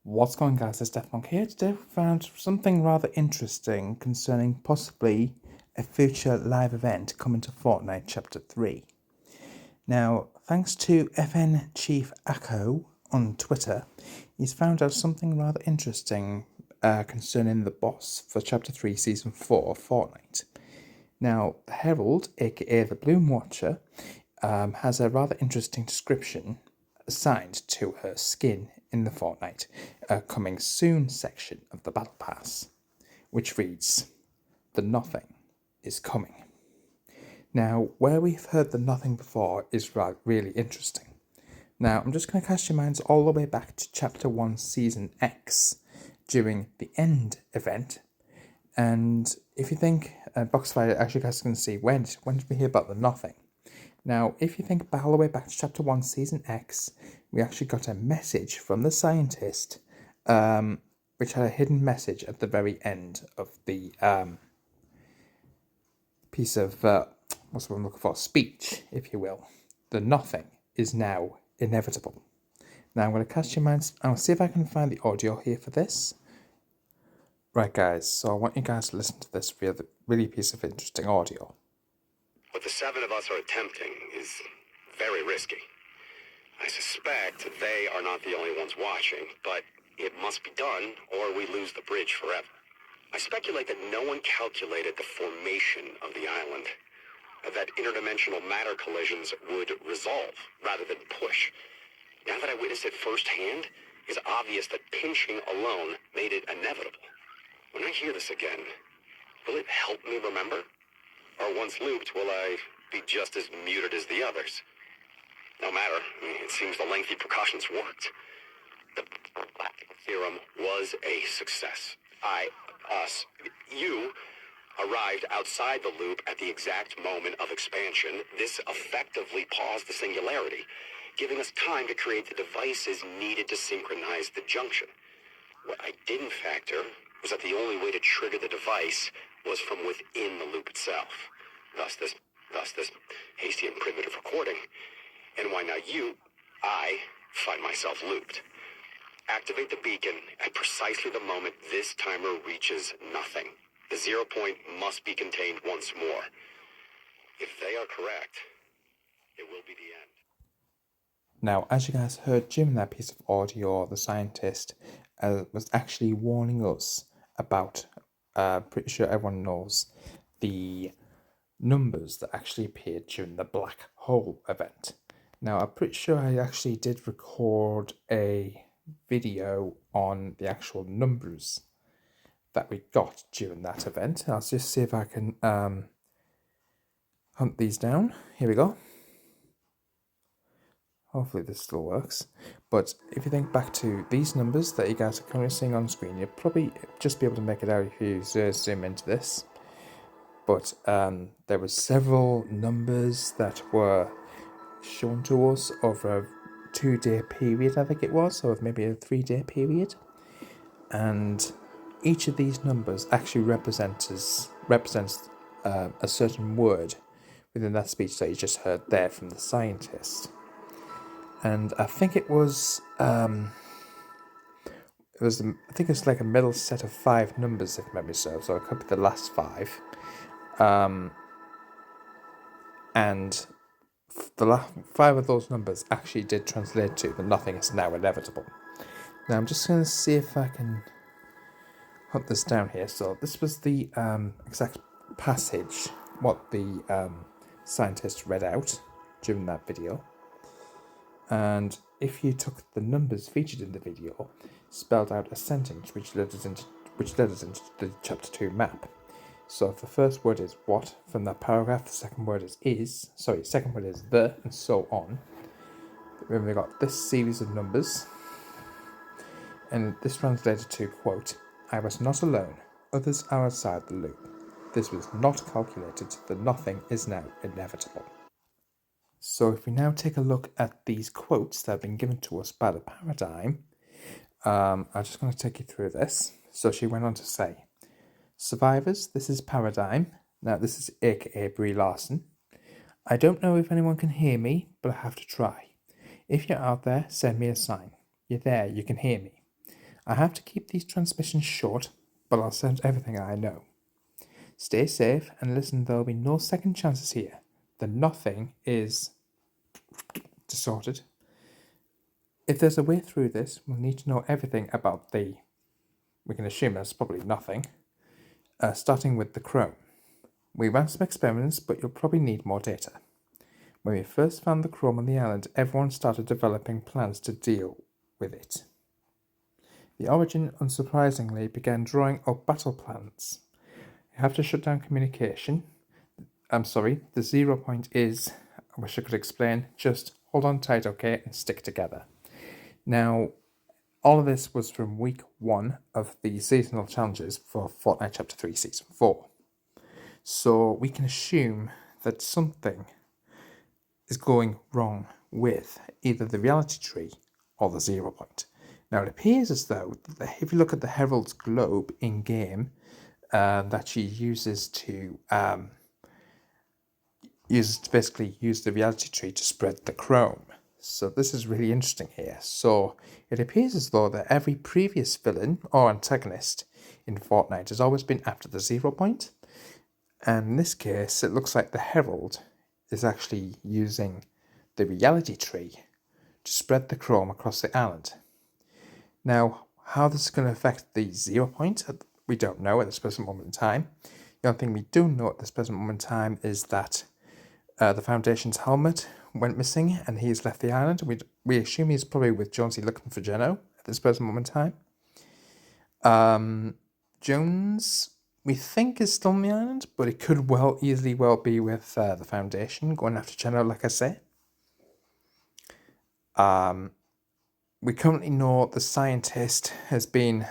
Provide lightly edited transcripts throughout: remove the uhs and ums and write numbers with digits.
What's going on, guys? It's Deathmonk here. Today we found something rather interesting concerning possibly a future live event coming to Fortnite Chapter 3. Now, thanks to FN Chief Akko on Twitter, he's found out something rather interesting concerning the boss for Chapter 3 Season 4 of Fortnite. Now, the Herald, aka the Bloom Watcher, has a rather interesting description assigned to her skin in the Fortnite coming soon section of the Battle Pass, which reads, "The Nothing is coming." Now, where we've heard the Nothing before is really interesting. Now, I'm just going to cast your minds all the way back to Chapter 1 Season X during the End event. And if you think, Boxfire, actually, guys can see, when did we hear about the Nothing? Now, if you think all the way back to Chapter 1, Season X, we actually got a message from the scientist, which had a hidden message at the very end of the piece of, what's what I'm looking for, speech, if you will. The Nothing is now inevitable. Now, I'm going to cast your minds, I'll see if I can find the audio here for this. Right, guys, so I want you guys to listen to this really piece of interesting audio. What the seven of us are attempting is very risky. I suspect they are not the only ones watching, but it must be done or we lose the bridge forever. I speculate that no one calculated the formation of the island, that interdimensional matter collisions would resolve rather than push. Now that I witnessed it firsthand, it's obvious that pinching alone made it inevitable. When I hear this again, will it help me remember? Or once looped, will I be just as muted as the others? No matter. It seems the lengthy precautions worked. The Black Theorem was a success. You arrived outside the loop at the exact moment of expansion. This effectively paused the singularity, giving us time to create the devices needed to synchronize the junction. What I didn't factor was that the only way to trigger the device was from within the loop itself. Thus this hasty and primitive recording. And why now I find myself looped. Activate the beacon at precisely the moment this timer reaches nothing. The 0 point must be contained once more. If they are correct, it will be the end. Now, as you guys heard, Jim in that piece of audio, the scientist, was actually warning us about, pretty sure everyone knows, the numbers that actually appeared during the Black Hole event. Now, I'm pretty sure I actually did record a video on the actual numbers that we got during that event. I'll just see if I can hunt these down. Here we go. Hopefully this still works. But if you think back to these numbers that you guys are currently seeing on screen, you'll probably just be able to make it out if you zoom into this. But there were several numbers that were shown to us over a 2-day period, I think it was, or maybe a 3-day period. And each of these numbers actually represents a certain word within that speech that you just heard there from the scientist. And I think it was I think it's like a middle set of 5 numbers, if memory serves, or it could be the last 5. And the 5 of those numbers actually did translate to the nothing is now inevitable. Now I'm just going to see if I can hunt this down here. So this was the exact passage, what the scientist read out during that video. And if you took the numbers featured in the video, spelled out a sentence which led us into the chapter 2 map. So if the first word is what from that paragraph, the second word is the, and so on. Then we got this series of numbers, and this translated to, quote, "I was not alone. Others are outside the loop. This was not calculated. The nothing is now inevitable." So if we now take a look at these quotes that have been given to us by the paradigm, I'm just going to take you through this. So she went on to say, "Survivors, this is Paradigm." Now this is aka Brie Larson. "I don't know if anyone can hear me, but I have to try. If you're out there, send me a sign. You're there, you can hear me. I have to keep these transmissions short, but I'll send everything I know. Stay safe and listen, there'll be no second chances here. The nothing is distorted. If there's a way through this, we'll need to know everything about we can assume that's probably nothing, starting with the chrome. We ran some experiments, but you'll probably need more data. When we first found the chrome on the island, everyone started developing plans to deal with it. The Origin, unsurprisingly, began drawing up battle plans. You have to shut down communication. I'm sorry, the 0 point is, I wish I could explain, just hold on tight, okay, and stick together. Now, all of this was from week 1 of the seasonal challenges for Fortnite Chapter 3 Season 4. So we can assume that something is going wrong with either the reality tree or the 0 point. Now, it appears as though, if you look at the Herald's globe in game that she uses to basically use the reality tree to spread the chrome. So this is really interesting here. So it appears as though that every previous villain or antagonist in Fortnite has always been after the 0 point. And in this case, it looks like the Herald is actually using the reality tree to spread the chrome across the island. Now, how this is going to affect the 0 point, we don't know at this present moment in time. The only thing we do know at this present moment in time is that the Foundation's helmet went missing and he's left the island. We assume he's probably with Jonesy looking for Geno at this present moment in time. Jones, we think, is still on the island, but it could easily be with the Foundation going after Geno, like I say. We currently know the scientist has been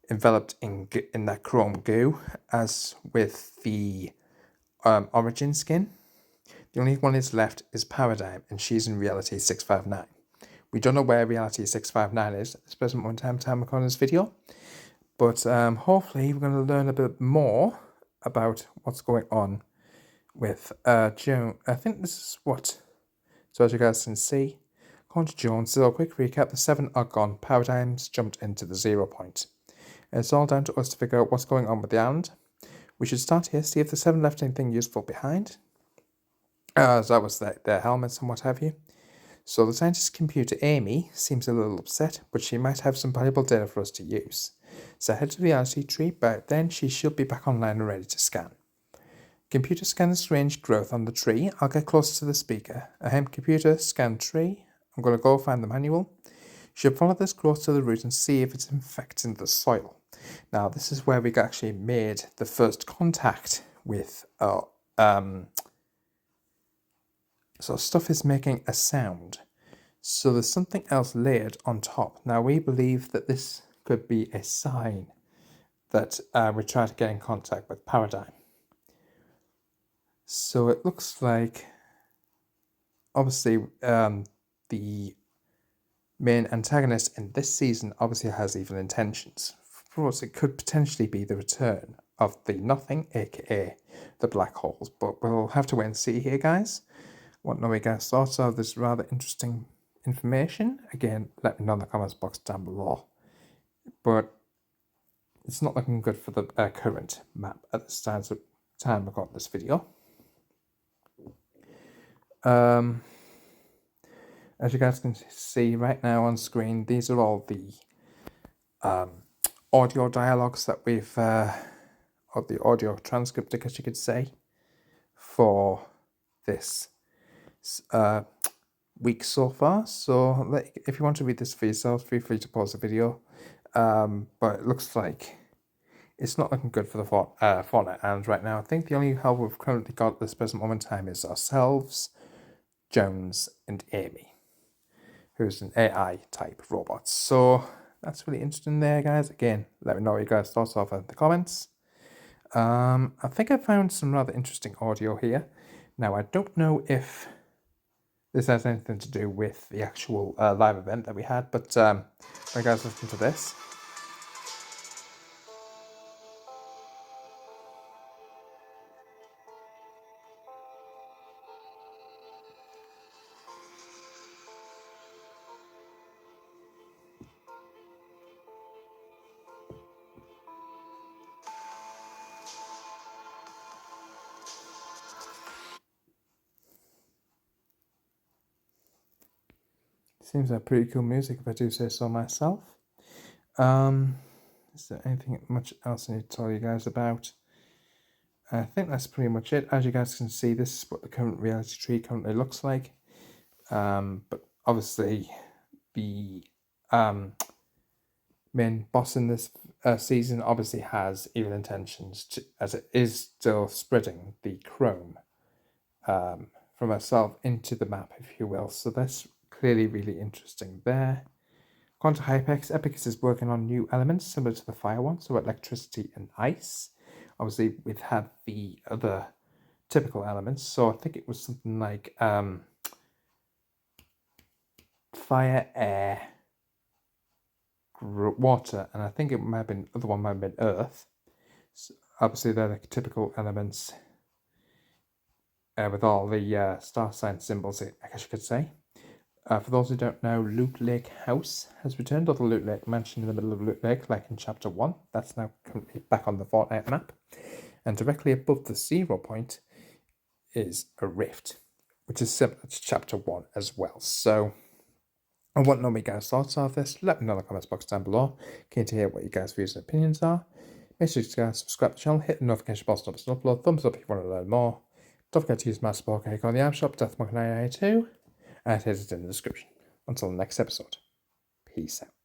enveloped in that chrome goo, as with the Origin skin. The only one is left is Paradigm, and she's in Reality 659. We don't know where Reality 659 is at this present moment in time recording this video, but hopefully we're going to learn a bit more about what's going on with Joan. I think this is what, so as you guys can see, according to Jones, so a quick recap, the 7 are gone, Paradigms jumped into the 0 point. And it's all down to us to figure out what's going on with the island. We should start here, see if the 7 left anything useful behind. So that was their helmets and what have you. So the scientist's computer, Amy, seems a little upset, but she might have some valuable data for us to use. So head to the reality tree, but then she should be back online and ready to scan. Computer scan the strange growth on the tree. I'll get closer to the speaker. Computer, scan tree. I'm going to go find the manual. Should follow this growth to the root and see if it's infecting the soil. Now, this is where we actually made the first contact with so stuff is making a sound. So there's something else layered on top. Now we believe that this could be a sign that we try to get in contact with Paradigm. So it looks like, obviously, the main antagonist in this season obviously has evil intentions. For us, it could potentially be the return of the Nothing, aka the black holes. But we'll have to wait and see here, guys. Want to know what you guys thought of this rather interesting information? Again, let me know in the comments box down below. But it's not looking good for the current map at the time I got this video. As you guys can see right now on screen, these are all the audio dialogues that we've, or the audio transcript, I guess you could say, for this week so far. So if you want to read this for yourself, feel free to pause the video. But it looks like it's not looking good for the Fortnite Island right now. I think the only help we've currently got at this present moment in time is ourselves, Jones, and Amy, who's an AI type robot. So that's really interesting there, guys. Again, let me know what you guys thought of in the comments. I think I found some rather interesting audio here. Now, I don't know if this has anything to do with the actual live event that we had, but you guys listen to this. Seems like pretty cool music if I do say so myself. Is there anything much else I need to tell you guys about? I think that's pretty much it. As you guys can see, this is what the current reality tree currently looks like. But obviously, the main boss in this season obviously has evil intentions, as it is still spreading the chrome from herself into the map, if you will. So that's clearly really interesting there. Quantum Hypex, Epicus is working on new elements similar to the fire one, so electricity and ice. Obviously, we've had the other typical elements, so I think it was something like fire, air, water, and I think it might have been, the other one might have been earth. So obviously, they're the typical elements with all the star sign symbols, I guess you could say. For those who don't know, Loot Lake House has returned, or the Loot Lake Mansion in the middle of Loot Lake, like in Chapter 1. That's now currently back on the Fortnite map. And directly above the 0 point is a rift, which is similar to Chapter 1 as well. So I want to know what you guys' thoughts are of this. Let me know in the comments box down below. Keen to hear what you guys' views and opinions are. Make sure you guys subscribe to the channel, hit the notification bell so to upload, thumbs up if you want to learn more. Don't forget to use my support code on the app shop, DeathMonk992, and it is in the description. Until the next episode, peace out.